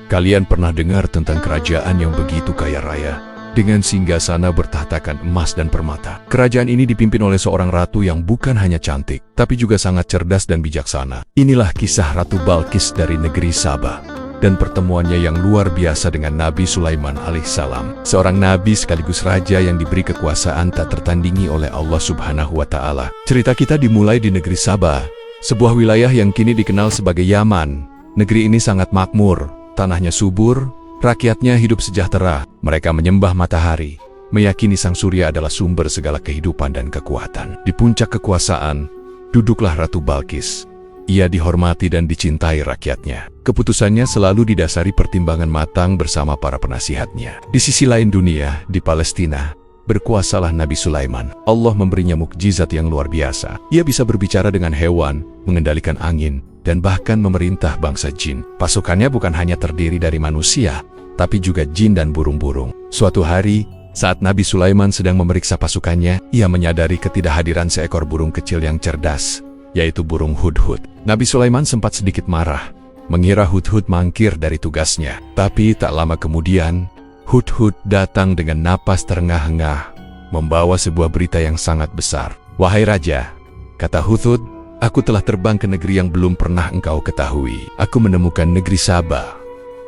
Kalian pernah dengar tentang kerajaan yang begitu kaya raya, dengan singgasana bertahtakan emas dan permata. Kerajaan ini dipimpin oleh seorang ratu yang bukan hanya cantik, tapi juga sangat cerdas dan bijaksana. Inilah kisah Ratu Balqis dari negeri Sabah, dan pertemuannya yang luar biasa dengan Nabi Sulaiman alaihissalam. Seorang nabi sekaligus raja yang diberi kekuasaan tak tertandingi oleh Allah Subhanahu wa Ta'ala. Cerita kita dimulai di negeri Sabah, sebuah wilayah yang kini dikenal sebagai Yaman. Negeri ini sangat makmur, tanahnya subur, rakyatnya hidup sejahtera. Mereka menyembah matahari, meyakini sang surya adalah sumber segala kehidupan dan kekuatan. Di puncak kekuasaan, duduklah Ratu Balqis. Ia dihormati dan dicintai rakyatnya. Keputusannya selalu didasari pertimbangan matang bersama para penasihatnya. Di sisi lain dunia, di Palestina, berkuasalah Nabi Sulaiman. Allah memberinya mukjizat yang luar biasa. Ia bisa berbicara dengan hewan, mengendalikan angin, dan bahkan memerintah bangsa jin. Pasukannya bukan hanya terdiri dari manusia, tapi juga jin dan burung-burung. Suatu hari, saat Nabi Sulaiman sedang memeriksa pasukannya, ia menyadari ketidakhadiran seekor burung kecil yang cerdas, yaitu burung hudhud. Nabi Sulaiman sempat sedikit marah, mengira hudhud mangkir dari tugasnya. Tapi tak lama kemudian, hudhud datang dengan napas terengah-engah, membawa sebuah berita yang sangat besar. "Wahai Raja," kata hudhud, "aku telah terbang ke negeri yang belum pernah engkau ketahui. Aku menemukan negeri Sabah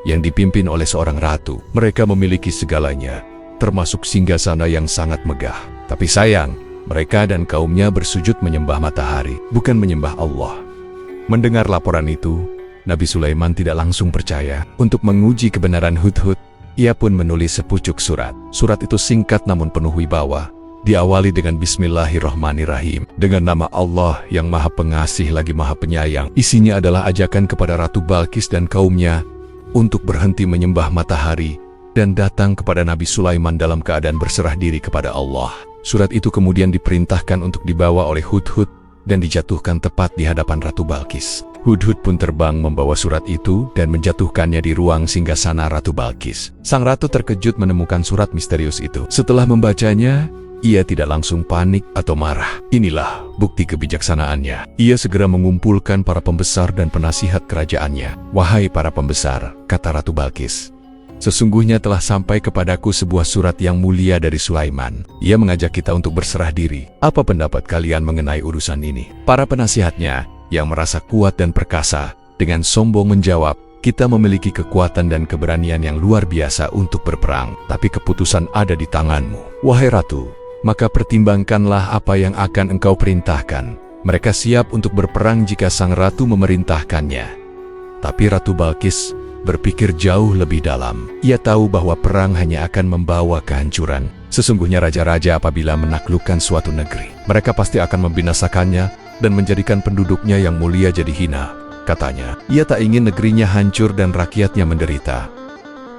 yang dipimpin oleh seorang ratu. Mereka memiliki segalanya, termasuk singgasana yang sangat megah. Tapi sayang, mereka dan kaumnya bersujud menyembah matahari, bukan menyembah Allah." Mendengar laporan itu, Nabi Sulaiman tidak langsung percaya. Untuk menguji kebenaran hudhud, ia pun menulis sepucuk surat. Surat itu singkat namun penuh wibawa. Diawali dengan Bismillahirrahmanirrahim, dengan nama Allah yang Maha Pengasih lagi Maha Penyayang. Isinya adalah ajakan kepada Ratu Balqis dan kaumnya untuk berhenti menyembah matahari dan datang kepada Nabi Sulaiman dalam keadaan berserah diri kepada Allah. Surat itu kemudian diperintahkan untuk dibawa oleh hudhud dan dijatuhkan tepat di hadapan Ratu Balqis. Hudhud pun terbang membawa surat itu dan menjatuhkannya di ruang singgasana Ratu Balqis. Sang ratu terkejut menemukan surat misterius itu. Setelah membacanya, ia tidak langsung panik atau marah. Inilah bukti kebijaksanaannya. Ia segera mengumpulkan para pembesar dan penasihat kerajaannya. "Wahai para pembesar," kata Ratu Balqis, "sesungguhnya telah sampai kepadaku sebuah surat yang mulia dari Sulaiman. Ia mengajak kita untuk berserah diri. Apa pendapat kalian mengenai urusan ini?" Para penasihatnya, yang merasa kuat dan perkasa, dengan sombong menjawab, "Kita memiliki kekuatan dan keberanian yang luar biasa untuk berperang, tapi keputusan ada di tanganmu. Wahai Ratu, maka pertimbangkanlah apa yang akan engkau perintahkan." Mereka siap untuk berperang jika sang ratu memerintahkannya. Tapi Ratu Balqis berpikir jauh lebih dalam. Ia tahu bahwa perang hanya akan membawa kehancuran. Sesungguhnya raja-raja apabila menaklukkan suatu negeri, mereka pasti akan membinasakannya dan menjadikan penduduknya yang mulia jadi hina. Katanya, ia tak ingin negerinya hancur dan rakyatnya menderita.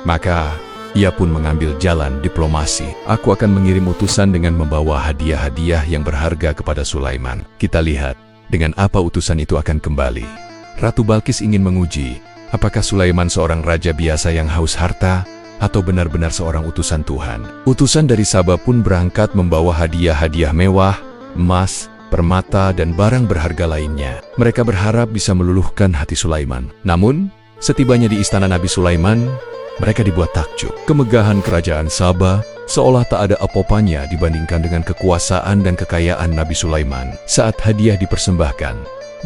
Maka, ia pun mengambil jalan diplomasi. "Aku akan mengirim utusan dengan membawa hadiah-hadiah yang berharga kepada Sulaiman. Kita lihat dengan apa utusan itu akan kembali." Ratu Balqis ingin menguji, apakah Sulaiman seorang raja biasa yang haus harta, atau benar-benar seorang utusan Tuhan. Utusan dari Sabah pun berangkat membawa hadiah-hadiah mewah, emas, permata, dan barang berharga lainnya. Mereka berharap bisa meluluhkan hati Sulaiman. Namun, setibanya di istana Nabi Sulaiman, mereka dibuat takjub. Kemegahan kerajaan Sabah seolah tak ada apa-apanya dibandingkan dengan kekuasaan dan kekayaan Nabi Sulaiman. Saat hadiah dipersembahkan,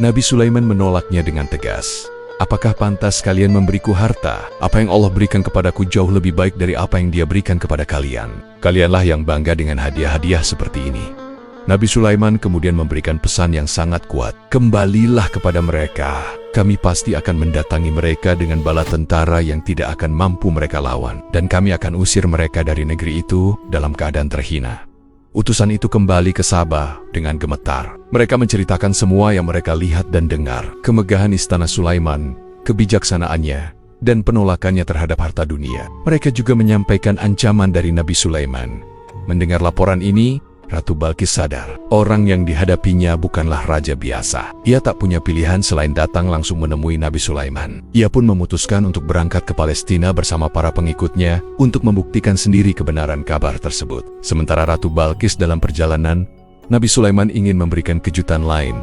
Nabi Sulaiman menolaknya dengan tegas. "Apakah pantas kalian memberiku harta? Apa yang Allah berikan kepadaku jauh lebih baik dari apa yang Dia berikan kepada kalian. Kalianlah yang bangga dengan hadiah-hadiah seperti ini." Nabi Sulaiman kemudian memberikan pesan yang sangat kuat. "Kembalilah kepada mereka. Kami pasti akan mendatangi mereka dengan bala tentara yang tidak akan mampu mereka lawan. Dan kami akan usir mereka dari negeri itu dalam keadaan terhina." Utusan itu kembali ke Sabah dengan gemetar. Mereka menceritakan semua yang mereka lihat dan dengar. Kemegahan istana Sulaiman, kebijaksanaannya, dan penolakannya terhadap harta dunia. Mereka juga menyampaikan ancaman dari Nabi Sulaiman. Mendengar laporan ini, Ratu Balqis sadar, orang yang dihadapinya bukanlah raja biasa. Ia tak punya pilihan selain datang langsung menemui Nabi Sulaiman. Ia pun memutuskan untuk berangkat ke Palestina bersama para pengikutnya untuk membuktikan sendiri kebenaran kabar tersebut. Sementara Ratu Balqis dalam perjalanan, Nabi Sulaiman ingin memberikan kejutan lain.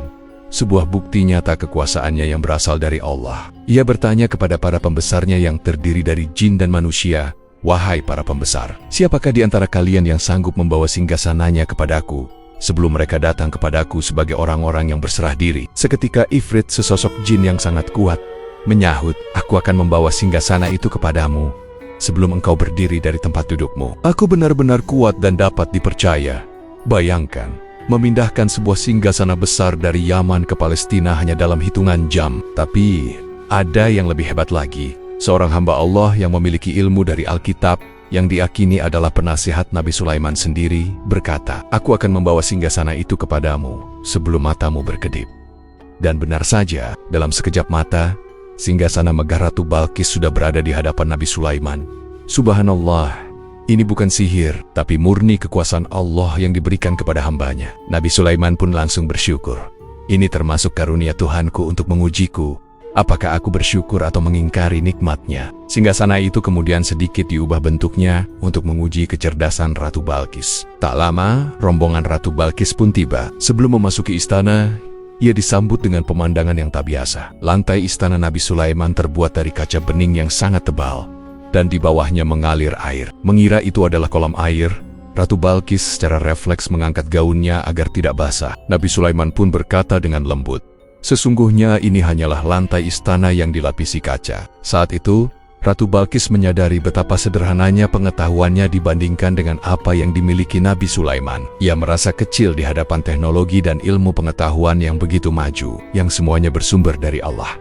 sebuah bukti nyata kekuasaannya yang berasal dari Allah. Ia bertanya kepada para pembesarnya yang terdiri dari jin dan manusia, "Wahai para pembesar, siapakah di antara kalian yang sanggup membawa singgasananya kepadaku sebelum mereka datang kepadaku sebagai orang-orang yang berserah diri?" Seketika Ifrit, sesosok jin yang sangat kuat, menyahut, "Aku akan membawa singgasana itu kepadamu sebelum engkau berdiri dari tempat dudukmu." Aku benar-benar kuat dan dapat dipercaya. Bayangkan, memindahkan sebuah singgasana besar dari Yaman ke Palestina hanya dalam hitungan jam. Tapi ada yang lebih hebat lagi. Seorang hamba Allah yang memiliki ilmu dari Alkitab yang diakini adalah penasihat Nabi Sulaiman sendiri berkata, "Aku akan membawa singgasana itu kepadamu sebelum matamu berkedip." Dan benar saja, dalam sekejap mata, singgasana megah Ratu Balkis sudah berada di hadapan Nabi Sulaiman. Subhanallah, ini bukan sihir, tapi murni kekuasaan Allah yang diberikan kepada hambanya. Nabi Sulaiman pun langsung bersyukur. "Ini termasuk karunia Tuhanku untuk mengujiku. Apakah aku bersyukur atau mengingkari nikmatnya?" Singgasana itu kemudian sedikit diubah bentuknya untuk menguji kecerdasan Ratu Balkis. Tak lama, rombongan Ratu Balkis pun tiba. Sebelum memasuki istana, ia disambut dengan pemandangan yang tak biasa. Lantai istana Nabi Sulaiman terbuat dari kaca bening yang sangat tebal, dan di bawahnya mengalir air. Mengira itu adalah kolam air, Ratu Balkis secara refleks mengangkat gaunnya agar tidak basah. Nabi Sulaiman pun berkata dengan lembut, "Sesungguhnya ini hanyalah lantai istana yang dilapisi kaca." Saat itu, Ratu Balkis menyadari betapa sederhananya pengetahuannya dibandingkan dengan apa yang dimiliki Nabi Sulaiman. Ia merasa kecil di hadapan teknologi dan ilmu pengetahuan yang begitu maju, yang semuanya bersumber dari Allah.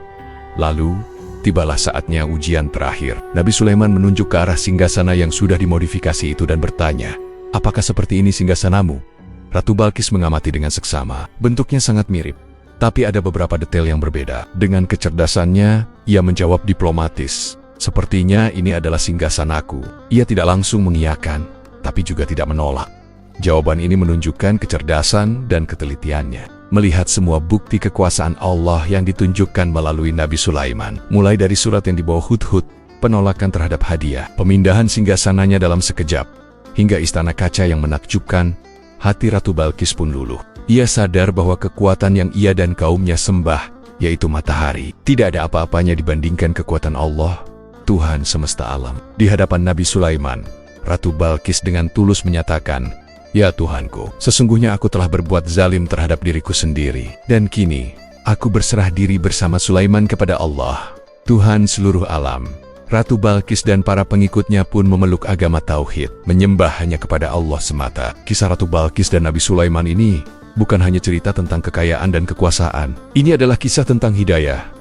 Lalu, tibalah saatnya ujian terakhir. Nabi Sulaiman menunjuk ke arah singgasana yang sudah dimodifikasi itu dan bertanya, "Apakah seperti ini singgasanamu?" Ratu Balkis mengamati dengan seksama. Bentuknya sangat mirip, tapi ada beberapa detail yang berbeda. Dengan kecerdasannya, ia menjawab diplomatis, "Sepertinya ini adalah singgasanaku." Ia tidak langsung mengiyakan, tapi juga tidak menolak. Jawaban ini menunjukkan kecerdasan dan ketelitiannya. Melihat semua bukti kekuasaan Allah yang ditunjukkan melalui Nabi Sulaiman, mulai dari surat yang dibawa Hudhud, penolakan terhadap hadiah, pemindahan singgasananya dalam sekejap, hingga istana kaca yang menakjubkan, hati Ratu Balkis pun luluh. Ia sadar bahwa kekuatan yang ia dan kaumnya sembah, yaitu matahari, tidak ada apa-apanya dibandingkan kekuatan Allah, Tuhan semesta alam. Di hadapan Nabi Sulaiman, Ratu Balkis dengan tulus menyatakan, "Ya Tuhanku, sesungguhnya aku telah berbuat zalim terhadap diriku sendiri. Dan kini, aku berserah diri bersama Sulaiman kepada Allah, Tuhan seluruh alam." Ratu Balkis dan para pengikutnya pun memeluk agama Tauhid, menyembah hanya kepada Allah semata. Kisah Ratu Balkis dan Nabi Sulaiman ini bukan hanya cerita tentang kekayaan dan kekuasaan. Ini adalah kisah tentang hidayah,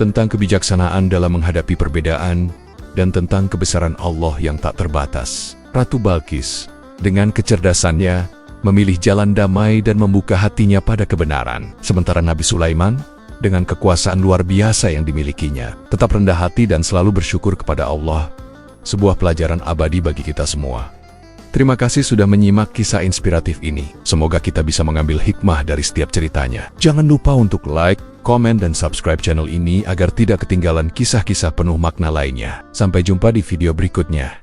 tentang kebijaksanaan dalam menghadapi perbedaan, dan tentang kebesaran Allah yang tak terbatas. Ratu Balkis, dengan kecerdasannya, memilih jalan damai dan membuka hatinya pada kebenaran. Sementara Nabi Sulaiman, dengan kekuasaan luar biasa yang dimilikinya, tetap rendah hati dan selalu bersyukur kepada Allah. Sebuah pelajaran abadi bagi kita semua. Terima kasih sudah menyimak kisah inspiratif ini. Semoga kita bisa mengambil hikmah dari setiap ceritanya. Jangan lupa untuk like, komen, dan subscribe channel ini agar tidak ketinggalan kisah-kisah penuh makna lainnya. Sampai jumpa di video berikutnya.